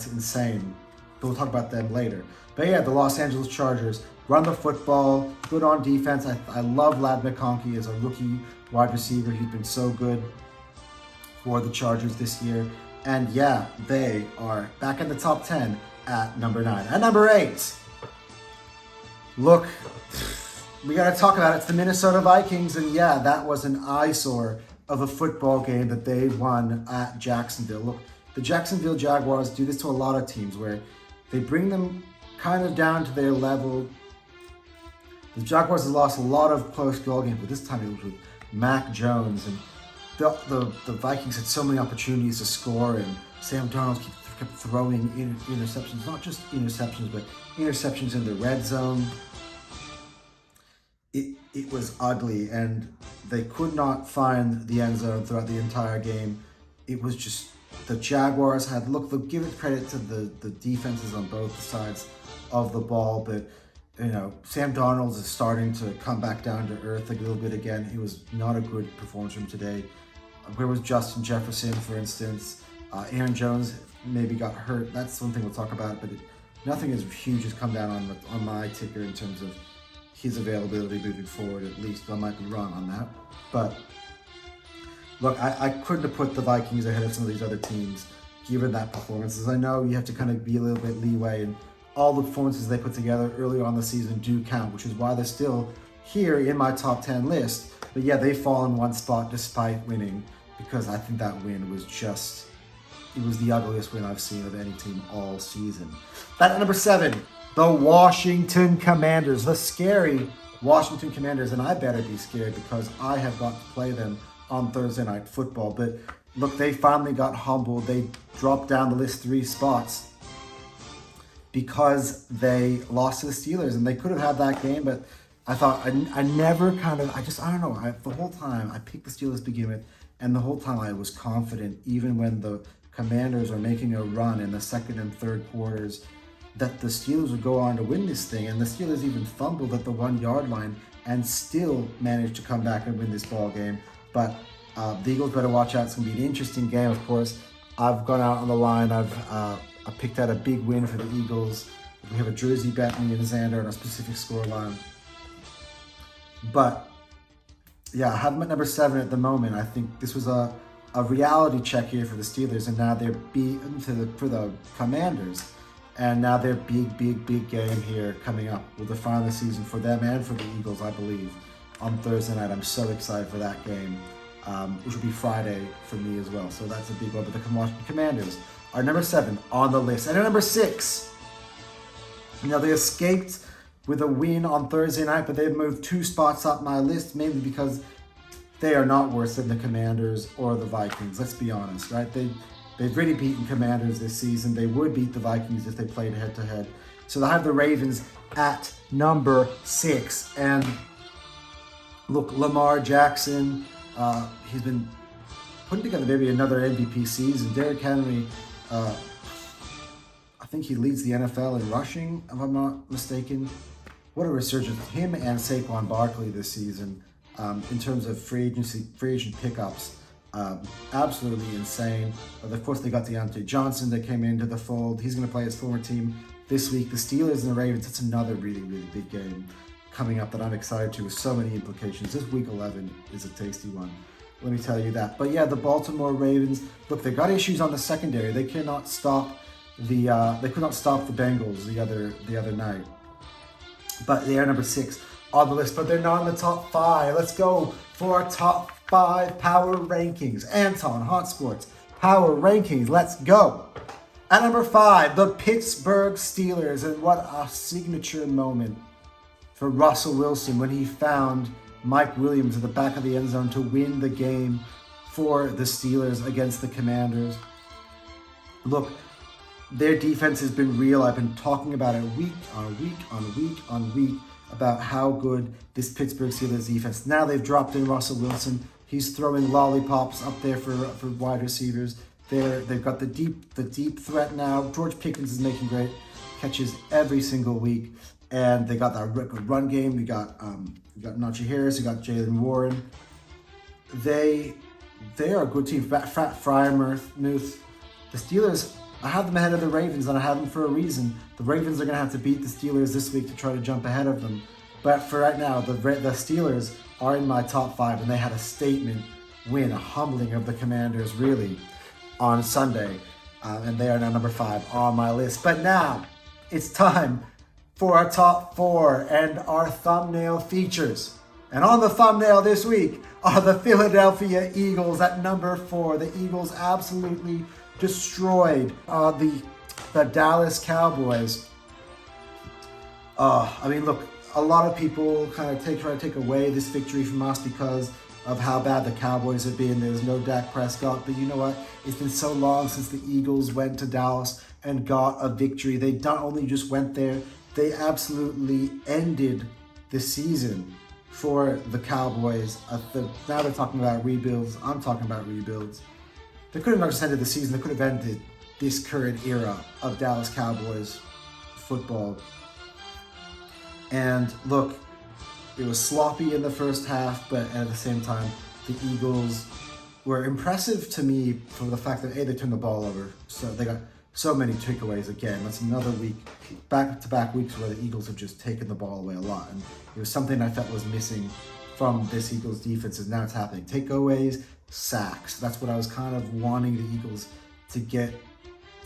Speaker 1: insane. But we'll talk about them later. But yeah, the Los Angeles Chargers run the football, good on defense. I love Ladd McConkey as a rookie wide receiver. He's been so good for the Chargers this year. And yeah, they are back in the top 10 at number 9. At number 8, look, we got to talk about it. It's the Minnesota Vikings. And yeah, that was an eyesore of a football game that they won at Jacksonville. Look, the Jacksonville Jaguars do this to a lot of teams where they bring them kind of down to their level. The Jaguars have lost a lot of close goal games, but this time it was with Mac Jones. And the Vikings had so many opportunities to score, and Sam Darnold kept throwing interceptions. Not just interceptions, but interceptions in the red zone. It was ugly, and they could not find the end zone throughout the entire game. It was just, the Jaguars had, look, give it credit to the defenses on both sides of the ball, but Sam Darnold is starting to come back down to earth a little bit again. It was not a good performance from today. Where was Justin Jefferson, for instance? Aaron Jones maybe got hurt. That's something we'll talk about, but nothing as huge has come down on my ticker in terms of his availability moving forward, at least. I might be wrong on that. But look, I couldn't have put the Vikings ahead of some of these other teams, given that performance. As I know, you have to kind of be a little bit leeway, and all the performances they put together earlier on the season do count, which is why they're still here in my top 10 list. But yeah, they fall in one spot despite winning, because I think that win was just, it was the ugliest win I've seen of any team all season. At number 7, the Washington Commanders, the scary Washington Commanders, and I better be scared because I have got to play them on Thursday Night Football. But look, they finally got humbled. They dropped down the list 3 spots because they lost to the Steelers, and they could have had that game, but I thought, I never kind of, I don't know, the whole time I picked the Steelers to begin with, and the whole time I was confident, even when the Commanders are making a run in the second and third quarters, that the Steelers would go on to win this thing, and the Steelers even fumbled at the 1-yard line and still managed to come back and win this ball game. But the Eagles better watch out. It's going to be an interesting game, of course. I've gone out on the line. I picked out a big win for the Eagles. We have a jersey bet, me and Xander, on a specific scoreline. But yeah, I have them at number 7 at the moment. I think this was a reality check here for the Steelers, and now they're beaten for the Commanders. And now their big game here coming up will define the season for them and for the Eagles, I believe, on Thursday night. I'm so excited for that game, which will be Friday for me as well. So that's a big one. But the Washington Commanders are number 7 on the list. And at number 6, they escaped with a win on Thursday night, but they've moved 2 spots up my list, mainly because they are not worse than the Commanders or the Vikings. Let's be honest, right? They've really beaten Commanders this season. They would beat the Vikings if they played head-to-head. So they have the Ravens at number 6. And look, Lamar Jackson, he's been putting together maybe another MVP season. Derrick Henry, I think he leads the NFL in rushing, if I'm not mistaken. What a resurgence. Him and Saquon Barkley this season, in terms of free agent pickups. Absolutely insane. But of course, they got Deontay Johnson that came into the fold. He's going to play his former team this week. The Steelers and the Ravens, it's another really, really big game coming up that I'm excited to, with so many implications. This week 11 is a tasty one. Let me tell you that. But yeah, the Baltimore Ravens, look, they've got issues on the secondary. They cannot stop the Bengals the other night. But they are number 6 on the list, but they're not in the top 5. Let's go for our top 5 power rankings. Anton, Hot Sports, power rankings. Let's go. At number 5, the Pittsburgh Steelers. And what a signature moment for Russell Wilson when he found Mike Williams at the back of the end zone to win the game for the Steelers against the Commanders. Look, their defense has been real. I've been talking about it week on week about how good this Pittsburgh Steelers defense. Now they've dropped in Russell Wilson. He's throwing lollipops up there for wide receivers. They've got the deep threat now. George Pickens is making great catches every single week, and they got that run game. We got Najee Harris. We got Jalen Warren. They are a good team. Freiermuth. The Steelers, I have them ahead of the Ravens, and I have them for a reason. The Ravens are going to have to beat the Steelers this week to try to jump ahead of them. But for right now, the Steelers are in my top 5, and they had a statement win, a humbling of the Commanders, really, on Sunday. And they are now number 5 on my list. But now, it's time for our top 4 and our thumbnail features. And on the thumbnail this week are the Philadelphia Eagles at number 4. The Eagles absolutely destroyed the Dallas Cowboys. Look, a lot of people kind of try to take away this victory from us because of how bad the Cowboys have been. There's no Dak Prescott, but you know what? It's been so long since the Eagles went to Dallas and got a victory. They not only just went there, they absolutely ended the season for the Cowboys. Now they're talking about rebuilds. I'm talking about rebuilds. They could have not just ended the season. They could have ended this current era of Dallas Cowboys football. And look, it was sloppy in the first half, but at the same time, the Eagles were impressive to me for the fact that, they turned the ball over. So they got so many takeaways again. That's another week, back-to-back weeks where the Eagles have just taken the ball away a lot. And it was something I felt was missing from this Eagles defense, and now it's happening. Takeaways, sacks. That's what I was kind of wanting the Eagles to get.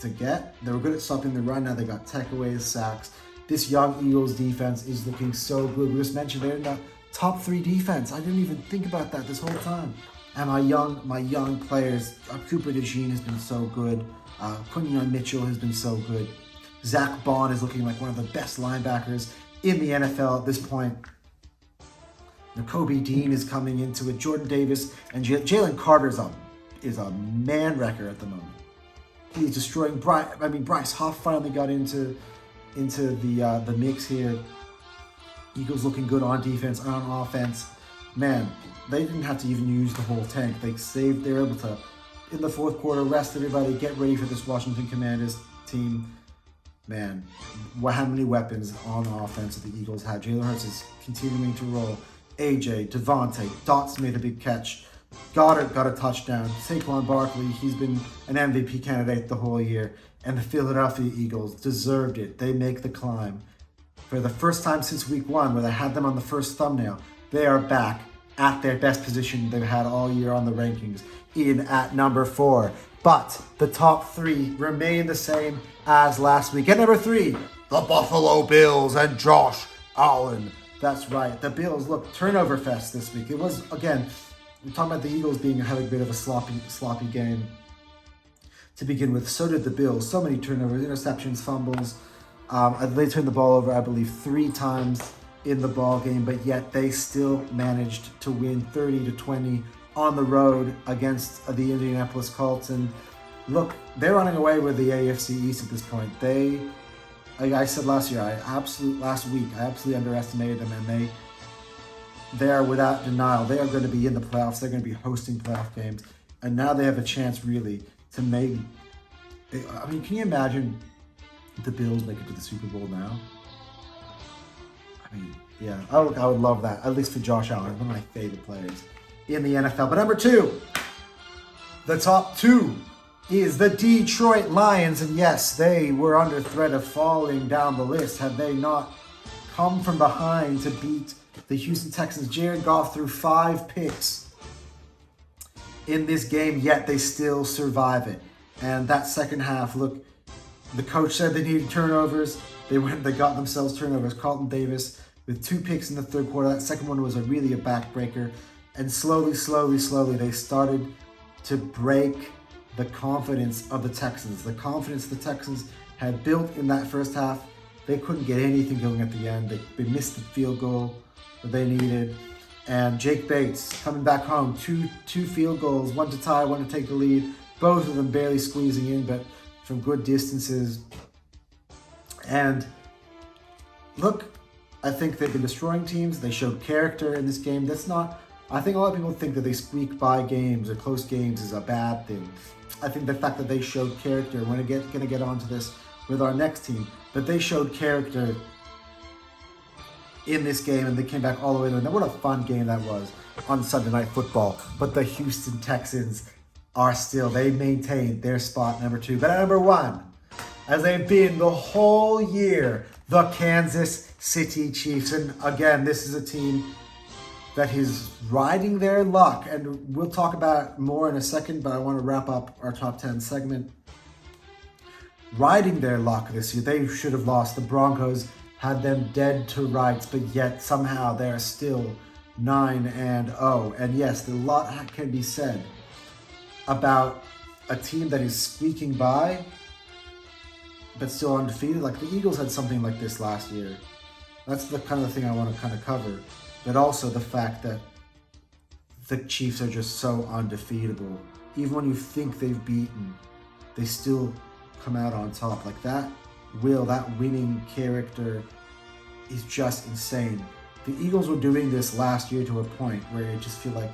Speaker 1: They were good at stopping the run. Now they got takeaways, sacks. This young Eagles defense is looking so good. We just mentioned they're in the top 3 defense. I didn't even think about that this whole time. And my young players, Cooper DeJean has been so good. Quinyon Mitchell has been so good. Zach Bond is looking like one of the best linebackers in the NFL at this point. Nakobe Dean is coming into it. Jordan Davis and Jalen Carter is a man wrecker at the moment. He's destroying Bryce Huff finally got into the mix here. Eagles looking good on defense, on offense. Man, they didn't have to even use the whole tank. They were able to, in the fourth quarter, rest everybody, get ready for this Washington Commanders team. Man, how many weapons on offense that the Eagles had. Jalen Hurts is continuing to roll. AJ, Devontae, Dot's made a big catch. Goddard got a touchdown. Saquon Barkley, he's been an MVP candidate the whole year. And the Philadelphia Eagles deserved it. They make the climb. For the first time since week 1, where they had them on the first thumbnail, they are back at their best position they've had all year on the rankings, in at number 4. But the top 3 remain the same as last week. At number 3, the Buffalo Bills and Josh Allen. That's right. The Bills, look, turnover fest this week. It was, again, we're talking about the Eagles having a bit of a sloppy game to begin with. So did the Bills. So many turnovers, interceptions, fumbles. They turned the ball over, I believe, 3 times in the ball game, but yet they still managed to win 30-20 on the road against the Indianapolis Colts. And look, they're running away with the AFC East at this point. Like I said last week, I absolutely underestimated them, and they are without denial. They are going to be in the playoffs. They're going to be hosting playoff games, and now they have a chance really to maybe. I mean, can you imagine the Bills make it to the Super Bowl now? I mean, yeah, I would love that. At least for Josh Allen, one of my favorite players in the NFL. But number 2, the top 2. Is the Detroit Lions, and yes, they were under threat of falling down the list had they not come from behind to beat the Houston Texans. Jared Goff threw 5 picks in this game, yet they still survive it. And that second half, look, the coach said they needed turnovers. They got themselves turnovers. Carlton Davis with 2 picks in the third quarter. That second one was really a backbreaker. And slowly, they started to break the confidence of the Texans. The confidence the Texans had built in that first half, they couldn't get anything going at the end. They missed the field goal that they needed. And Jake Bates coming back home, two field goals, one to tie, one to take the lead. Both of them barely squeezing in, but from good distances. And look, I think they've been destroying teams. They showed character in this game. I think a lot of people think that they squeak by games or close games is a bad thing. I think the fact that they showed character, we're going to get onto this with our next team, but they showed character in this game and they came back all the way to it. What a fun game that was on Sunday Night Football. But the Houston Texans they maintained their spot number 2. But at number 1, as they've been the whole year, the Kansas City Chiefs. And again, this is a team that is riding their luck, and we'll talk about it more in a second, but I want to wrap up our top 10 segment. Riding their luck this year, they should have lost. The Broncos had them dead to rights, but yet somehow they're still 9-0. And yes, a lot can be said about a team that is squeaking by, but still undefeated. Like the Eagles had something like this last year. That's the kind of thing I want to kind of cover. But also the fact that the Chiefs are just so undefeatable. Even when you think they've beaten, they still come out on top. Like that winning character is just insane. The Eagles were doing this last year to a point where you just feel like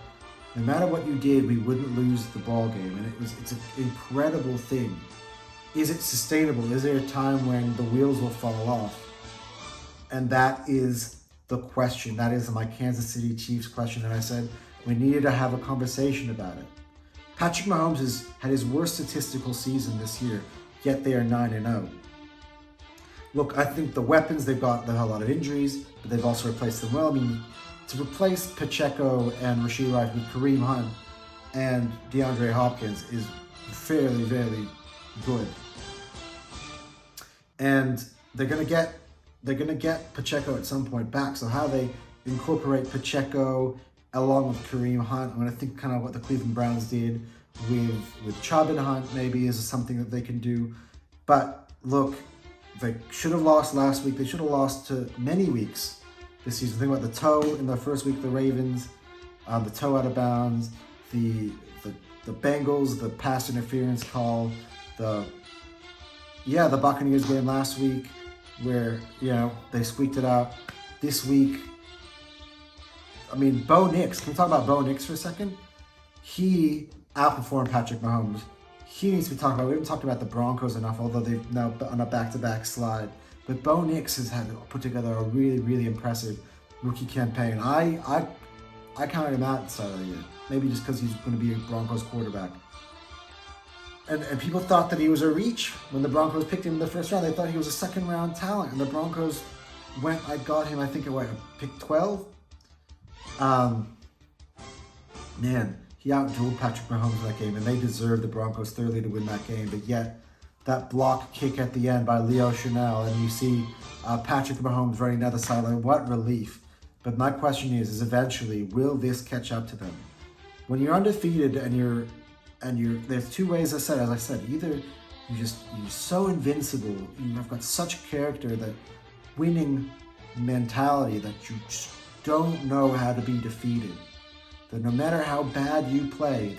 Speaker 1: no matter what you did, we wouldn't lose the ball game. And it's an incredible thing. Is it sustainable? Is there a time when the wheels will fall off? And that is the question. That is my Kansas City Chiefs question. And I said we needed to have a conversation about it. Patrick Mahomes has had his worst statistical season this year, yet they are 9-0. Look, I think the weapons they've got, they have a lot of injuries, but they've also replaced them well. I mean, to replace Pacheco and Rashid Rice with Kareem Hunt and DeAndre Hopkins is fairly, very good. And they're gonna get Pacheco at some point back. So how they incorporate Pacheco along with Kareem Hunt, I'm gonna think kind of what the Cleveland Browns did with Chubb and Hunt maybe is something that they can do. But look, they should have lost last week. They should have lost to many weeks this season. Think about the toe in the first week, the Ravens, the toe out of bounds, the Bengals, the pass interference call, the Buccaneers game last week where, they squeaked it out. This week, I mean, Bo Nix, can we talk about Bo Nix for a second? He outperformed Patrick Mahomes. He needs to be talked about. We haven't talked about the Broncos enough, although they've now on a back-to-back slide. But Bo Nix has had put together a really, really impressive rookie campaign. I counted him out at the start of the year. Maybe just because he's going to be a Broncos quarterback. And people thought that he was a reach when the Broncos picked him in the first round. They thought he was a second-round talent. And the Broncos got him, I think, at pick 12? Man, he outdueled Patrick Mahomes in that game, and they deserved the Broncos thoroughly to win that game. But yet, that block kick at the end by Leo Chenal, and you see Patrick Mahomes running down the sideline. What relief But my question is eventually, will this catch up to them? When you're undefeated and you're there's two ways as I said, either you're so invincible, you have got such character, that winning mentality, that you just don't know how to be defeated. That no matter how bad you play,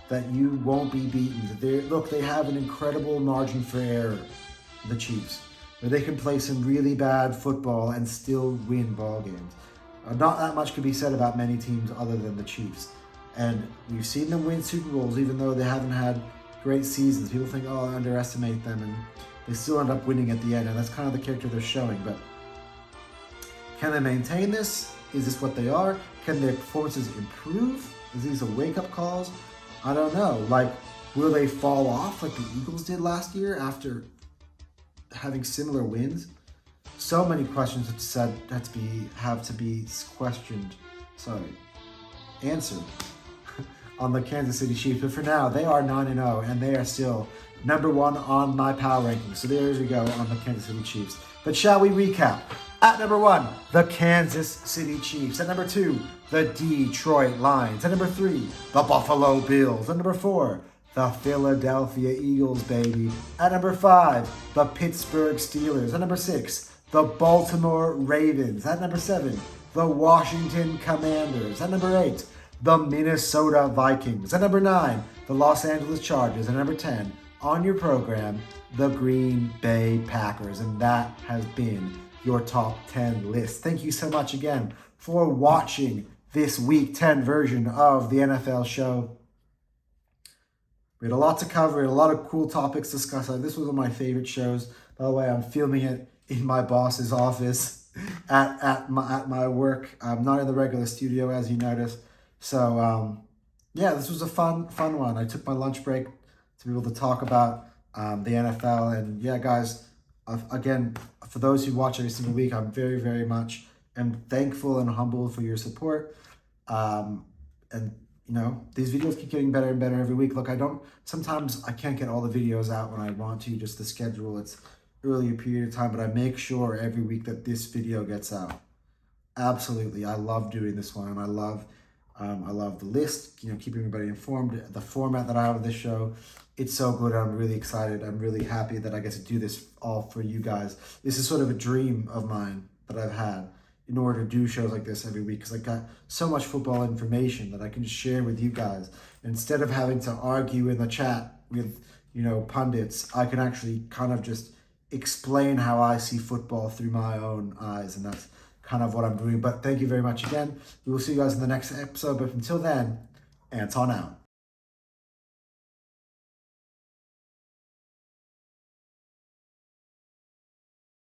Speaker 1: that you won't be beaten. They have an incredible margin for error, the Chiefs, where they can play some really bad football and still win ball games. Not that much could be said about many teams other than the Chiefs. And we've seen them win Super Bowls even though they haven't had great seasons. People think, I underestimate them, and they still end up winning at the end, and that's kind of the character they're showing. But can they maintain this? Is this what they are? Can their performances improve? Is these a wake-up calls? I don't know. Will they fall off like the Eagles did last year after having similar wins? So many questions have to be answered on the Kansas City Chiefs. But for now, they are 9-0, and they are still number one on my power rankings. So there we go on the Kansas City Chiefs. But shall we recap? At number 1, the Kansas City Chiefs. At number 2, the Detroit Lions. At number 3, the Buffalo Bills. At number 4, the Philadelphia Eagles, baby. At number 5, the Pittsburgh Steelers. At number 6, the Baltimore Ravens. At number 7, the Washington Commanders. At number 8, the Minnesota Vikings. At number 9, the Los Angeles Chargers. At number 10, on your program, the Green Bay Packers. And that has been your top 10 list. Thank you so much again for watching this week 10 version of the NFL show. We had a lot to cover, a lot of cool topics to discuss. This was one of my favorite shows. By the way, I'm filming it in my boss's office at my work. I'm not in the regular studio, as you noticed. So this was a fun one. I took my lunch break to be able to talk about the NFL. And yeah, guys, again, for those who watch every single week, I'm very, very much am thankful and humbled for your support. And these videos keep getting better and better every week. Look, sometimes I can't get all the videos out when I want to, just the schedule. It's earlier period of time, but I make sure every week that this video gets out. Absolutely. I love doing this one, and I love the list, keeping everybody informed. The format that I have of this show, it's so good. I'm really excited. I'm really happy that I get to do this all for you guys. This is sort of a dream of mine that I've had in order to do shows like this every week, because I got so much football information that I can just share with you guys. Instead of having to argue in the chat with, pundits, I can actually kind of just explain how I see football through my own eyes, and that's kind of what I'm doing. But thank you very much again. We will see you guys in the next episode. But until then, Anton out.